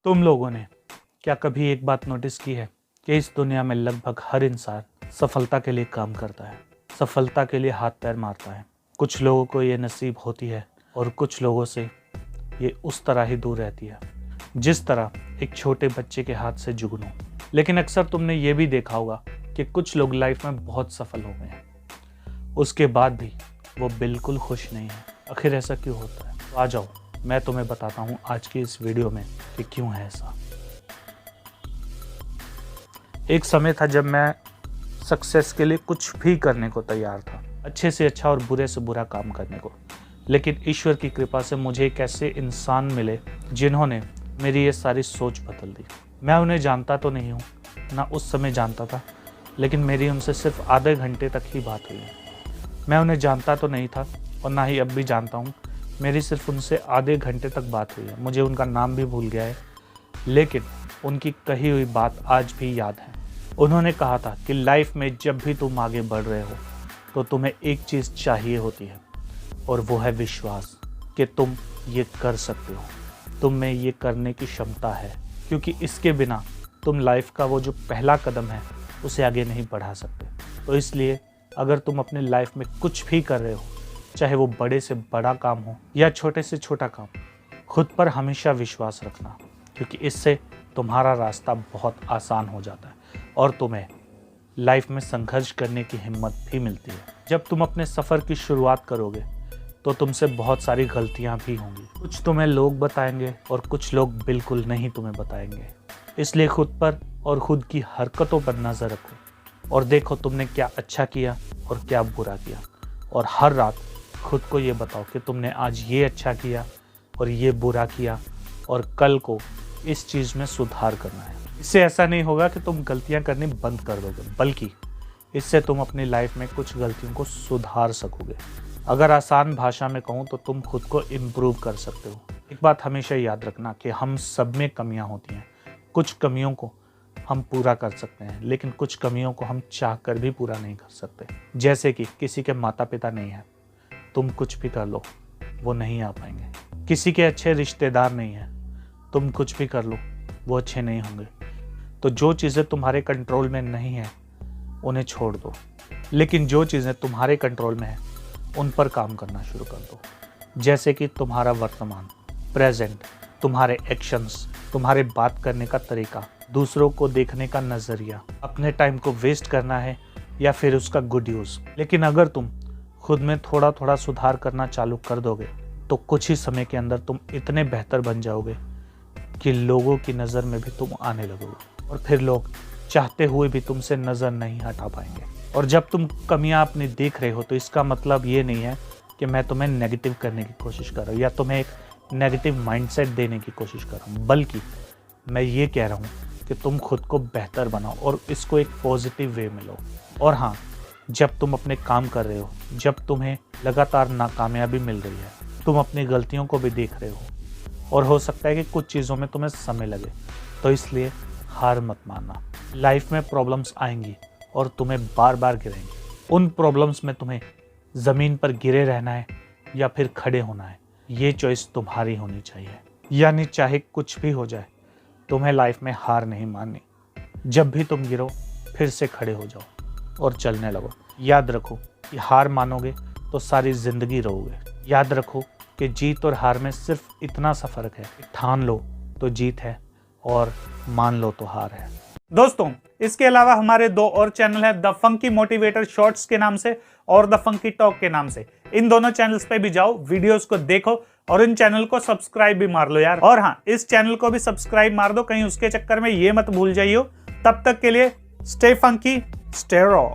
तुम लोगों ने क्या कभी एक बात नोटिस की है कि इस दुनिया में लगभग हर इंसान सफलता के लिए काम करता है, सफलता के लिए हाथ पैर मारता है। कुछ लोगों को ये नसीब होती है और कुछ लोगों से ये उस तरह ही दूर रहती है जिस तरह एक छोटे बच्चे के हाथ से जुगनू। लेकिन अक्सर तुमने ये भी देखा होगा कि कुछ लोग लाइफ में बहुत सफल हो गए हैं, उसके बाद भी वो बिल्कुल खुश नहीं है। आखिर ऐसा क्यों होता है? तो आ जाओ, मैं तुम्हें बताता हूँ आज की इस वीडियो में कि क्यों है ऐसा। एक समय था जब मैं सक्सेस के लिए कुछ भी करने को तैयार था, अच्छे से अच्छा और बुरे से बुरा काम करने को। लेकिन ईश्वर की कृपा से मुझे एक ऐसे इंसान मिले जिन्होंने मेरी ये सारी सोच बदल दी। मैं उन्हें जानता तो नहीं हूँ, ना उस समय जानता था, लेकिन मेरी उनसे सिर्फ आधे घंटे तक ही बात हुई है। मैं उन्हें जानता तो नहीं था और ना ही अब भी जानता हूँ। मेरी सिर्फ उनसे आधे घंटे तक बात हुई है। मुझे उनका नाम भी भूल गया है, लेकिन उनकी कही हुई बात आज भी याद है। उन्होंने कहा था कि लाइफ में जब भी तुम आगे बढ़ रहे हो तो तुम्हें एक चीज़ चाहिए होती है, और वो है विश्वास कि तुम ये कर सकते हो, तुम में ये करने की क्षमता है, क्योंकि इसके बिना तुम लाइफ का वो जो पहला कदम है उसे आगे नहीं बढ़ा सकते। तो इसलिए अगर तुम अपने लाइफ में कुछ भी कर रहे हो, चाहे वो बड़े से बड़ा काम हो या छोटे से छोटा काम, खुद पर हमेशा विश्वास रखना, क्योंकि इससे तुम्हारा रास्ता बहुत आसान हो जाता है और तुम्हें लाइफ में संघर्ष करने की हिम्मत भी मिलती है। जब तुम अपने सफ़र की शुरुआत करोगे तो तुमसे बहुत सारी गलतियां भी होंगी। कुछ तुम्हें लोग बताएंगे और कुछ लोग बिल्कुल नहीं तुम्हें बताएंगे। इसलिए खुद पर और खुद की हरकतों पर नज़र रखो और देखो तुमने क्या अच्छा किया और क्या बुरा किया, और हर रात खुद को ये बताओ कि तुमने आज ये अच्छा किया और ये बुरा किया, और कल को इस चीज़ में सुधार करना है। इससे ऐसा नहीं होगा कि तुम गलतियां करनी बंद कर दोगे, बल्कि इससे तुम अपनी लाइफ में कुछ गलतियों को सुधार सकोगे। अगर आसान भाषा में कहूँ तो तुम खुद को इम्प्रूव कर सकते हो। एक बात हमेशा याद रखना कि हम सब में कमियां होती हैं। कुछ कमियों को हम पूरा कर सकते हैं, लेकिन कुछ कमियों को हम चाह कर भी पूरा नहीं कर सकते। जैसे कि किसी के माता पिता नहीं हैं, तुम कुछ भी कर लो वो नहीं आ पाएंगे। किसी के अच्छे रिश्तेदार नहीं हैं, तुम कुछ भी कर लो वो अच्छे नहीं होंगे। तो जो चीज़ें तुम्हारे कंट्रोल में नहीं हैं उन्हें छोड़ दो, लेकिन जो चीज़ें तुम्हारे कंट्रोल में हैं उन पर काम करना शुरू कर दो। जैसे कि तुम्हारा वर्तमान, प्रेजेंट, तुम्हारे एक्शंस, तुम्हारे बात करने का तरीका, दूसरों को देखने का नज़रिया, अपने टाइम को वेस्ट करना है या फिर उसका गुड यूज़। लेकिन अगर तुम खुद में थोड़ा थोड़ा सुधार करना चालू कर दोगे तो कुछ ही समय के अंदर तुम इतने बेहतर बन जाओगे कि लोगों की नज़र में भी तुम आने लगोगे, और फिर लोग चाहते हुए भी तुमसे नज़र नहीं हटा पाएंगे। और जब तुम कमियां अपनी देख रहे हो तो इसका मतलब ये नहीं है कि मैं तुम्हें नेगेटिव करने की कोशिश कर रहा हूँ या तुम्हें एक नेगेटिव माइंडसेट देने की कोशिश कर रहा हूँ, बल्कि मैं ये कह रहा हूँ कि तुम खुद को बेहतर बनाओ और इसको एक पॉजिटिव वे में लो। और हाँ, जब तुम अपने काम कर रहे हो, जब तुम्हें लगातार नाकामयाबी मिल रही है, तुम अपनी गलतियों को भी देख रहे हो और हो सकता है कि कुछ चीज़ों में तुम्हें समय लगे, तो इसलिए हार मत मानना। लाइफ में प्रॉब्लम्स आएंगी और तुम्हें बार बार गिरेंगे। उन प्रॉब्लम्स में तुम्हें ज़मीन पर गिरे रहना है या फिर खड़े होना है, ये चॉइस तुम्हारी होनी चाहिए। यानी चाहे कुछ भी हो जाए, तुम्हें लाइफ में हार नहीं माननी। जब भी तुम गिरो फिर से खड़े हो जाओ और चलने लगो। याद रखो कि हार मानोगे तो सारी ज़िंदगी रहोगे। याद रखो कि जीत और हार में सिर्फ इतना सा फ़र्क है कि ठान लो तो जीत है और मान लो तो हार है। दोस्तों, इसके अलावा हमारे दो और चैनल है, द फंकी मोटिवेटर शॉर्ट्स के नाम से और द फंकी टॉक के नाम से। इन दोनों चैनल्स पे भी जाओ, वीडियोस को देखो और इन चैनल को सब्सक्राइब भी मार लो यार। और हाँ, इस चैनल को भी सब्सक्राइब मार दो, कहीं उसके चक्कर में ये मत भूल जाइयो। तब तक के लिए स्टे फंकी, स्टे रॉ।